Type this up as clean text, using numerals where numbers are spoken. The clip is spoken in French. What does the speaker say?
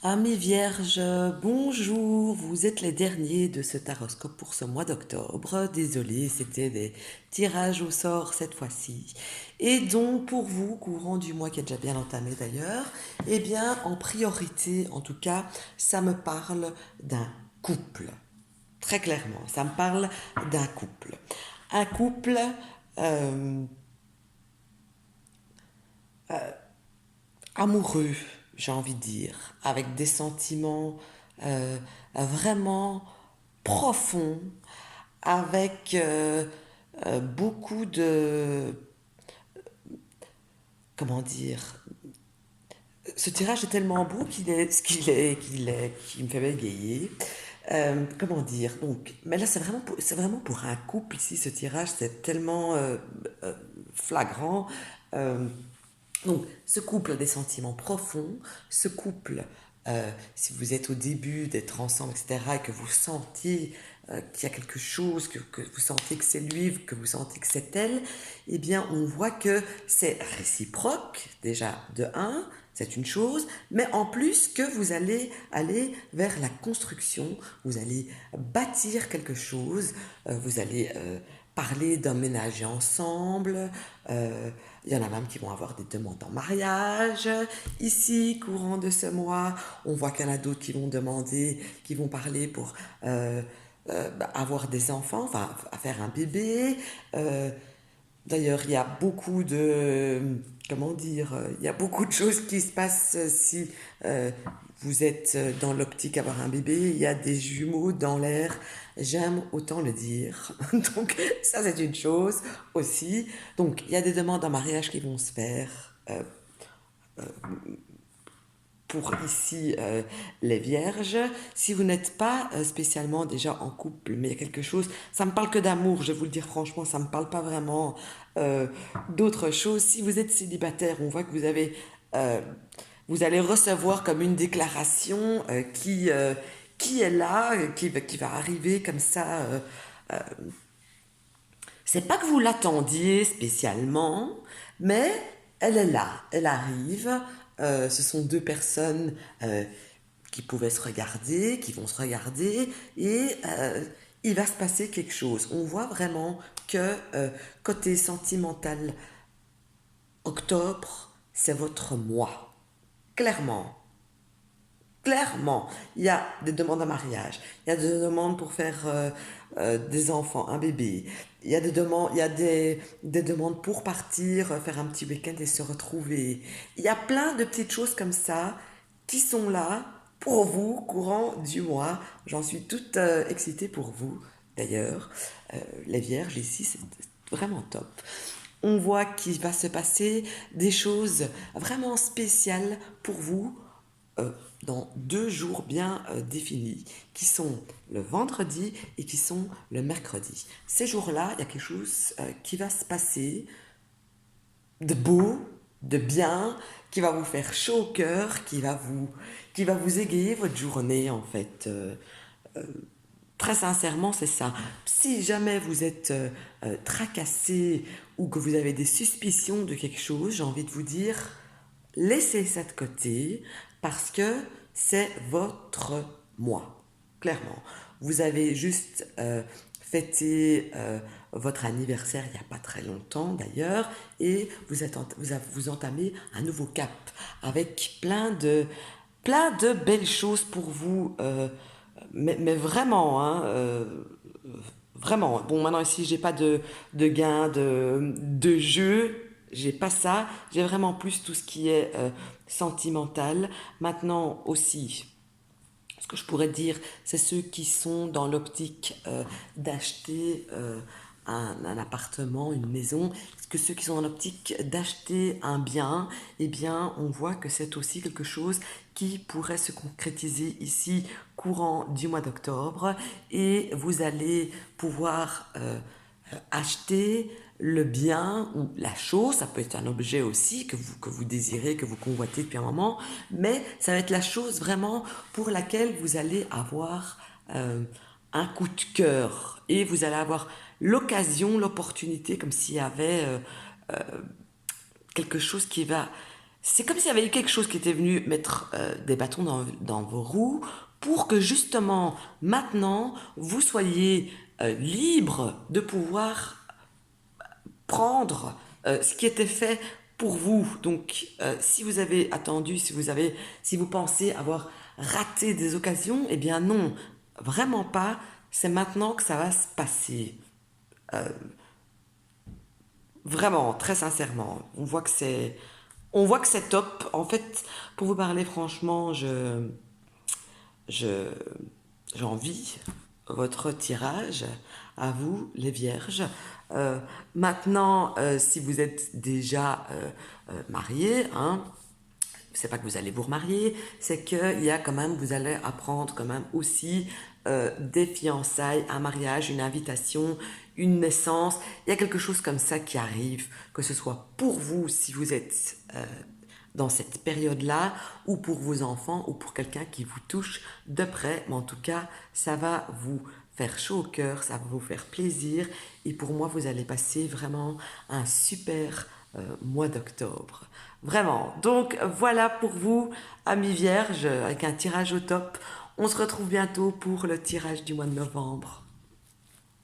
Amis vierges, bonjour, vous êtes les derniers de ce taroscope pour ce mois d'octobre. Désolée, c'était des tirages au sort cette fois-ci. Et donc pour vous, courant du mois qui est déjà bien entamé d'ailleurs, eh bien en priorité, en tout cas, ça me parle d'un couple. Très clairement, ça me parle d'un couple. Un couple euh, amoureux, j'ai envie de dire, avec des sentiments euh, vraiment profonds, avec beaucoup de... Comment dire? Ce tirage est tellement beau qu'il me fait bégayer. Comment dire? Donc, mais là, c'est vraiment pour un couple ici. Ce tirage, c'est tellement flagrant. Euh, Donc, ce couple a des sentiments profonds, ce couple, si vous êtes au début d'être ensemble, etc., et que vous sentiez qu'il y a quelque chose, que vous sentez que c'est lui, que vous sentez que c'est elle, eh bien, on voit que c'est réciproque, déjà, de un, c'est une chose, mais en plus que vous allez aller vers la construction, vous allez bâtir quelque chose, vous allez parler d'emménager ensemble, il y en a même qui vont avoir des demandes en mariage. Ici, courant de ce mois, on voit qu'il y en a d'autres qui vont demander, qui vont parler pour avoir des enfants, enfin, à faire un bébé. Euh, D'ailleurs, il y a beaucoup de, comment dire, il y a beaucoup de choses qui se passent si euh, vous êtes dans l'optique d'avoir un bébé. Il y a des jumeaux dans l'air, j'aime autant le dire. Donc, ça, c'est une chose aussi. Donc, il y a des demandes en mariage qui vont se faire pour ici les vierges. Si vous n'êtes pas spécialement déjà en couple, mais il y a quelque chose, ça me parle que d'amour, je vais vous le dire franchement, ça me parle pas vraiment euh, d'autre chose. Si vous êtes célibataire, on voit que euh, vous allez recevoir comme une déclaration qui est là, qui va arriver comme ça. C'est pas que vous l'attendiez spécialement, mais elle est là, elle arrive. Ce sont deux personnes qui pouvaient se regarder, qui vont se regarder, et il va se passer quelque chose. On voit vraiment que côté sentimental, octobre, c'est votre mois. Clairement. Clairement, il y a des demandes en mariage, il y a des demandes pour faire des enfants, un bébé, il y a des demandes pour partir, faire un petit week-end et se retrouver. Il y a plein de petites choses comme ça qui sont là pour vous courant du mois. J'en suis toute excitée pour vous, d'ailleurs. Les vierges ici, c'est vraiment top. On voit qu'il va se passer des choses vraiment spéciales pour vous euh, dans 2 jours bien définis, qui sont le vendredi et qui sont le mercredi. Ces jours-là, il y a quelque chose qui va se passer de beau, de bien, qui va vous faire chaud au cœur, qui va vous égayer votre journée en fait. Très sincèrement, c'est ça. Si jamais vous êtes tracassé ou que vous avez des suspicions de quelque chose, j'ai envie de vous dire, laissez ça de côté parce que c'est votre moi. Clairement. Vous avez juste fêté votre anniversaire il n'y a pas très longtemps d'ailleurs et vous entamez un nouveau cap avec plein de belles choses pour vous. Mais vraiment, hein, vraiment. Bon, maintenant ici, j'ai pas de gain de jeu, j'ai pas ça. J'ai vraiment plus tout ce qui est sentimental. Maintenant aussi, ce que je pourrais dire, c'est ceux qui sont dans l'optique d'acheter un appartement, une maison, parce que ceux qui sont dans l'optique d'acheter un bien, eh bien, on voit que c'est aussi quelque chose qui pourrait se concrétiser ici courant du mois d'octobre, et vous allez pouvoir acheter le bien ou la chose, ça peut être un objet aussi que vous désirez, que vous convoitez depuis un moment, mais ça va être la chose vraiment pour laquelle vous allez avoir euh, un coup de cœur et vous allez avoir l'occasion, l'opportunité, comme s'il y avait quelque chose c'est comme s'il y avait eu quelque chose qui était venu mettre des bâtons dans vos roues pour que justement maintenant vous soyez libre de pouvoir prendre ce qui était fait pour vous. Donc, si vous avez attendu, si vous pensez avoir raté des occasions, eh bien non, vraiment pas. C'est maintenant que ça va se passer. Vraiment, très sincèrement. On voit que c'est top. En fait, pour vous parler franchement, je, j'envie votre tirage à vous, les vierges. Maintenant, si vous êtes déjà mariés, hein, c'est pas que vous allez vous remarier, c'est qu'il y a quand même, vous allez apprendre quand même aussi des fiançailles, un mariage, une invitation, une naissance. Il y a quelque chose comme ça qui arrive, que ce soit pour vous si vous êtes dans cette période-là, ou pour vos enfants, ou pour quelqu'un qui vous touche de près. Mais en tout cas, ça va vous faire chaud au cœur, ça va vous faire plaisir. Et pour moi, vous allez passer vraiment un super mois d'octobre. Vraiment. Donc voilà pour vous, amis vierges, avec un tirage au top. On se retrouve bientôt pour le tirage du mois de novembre.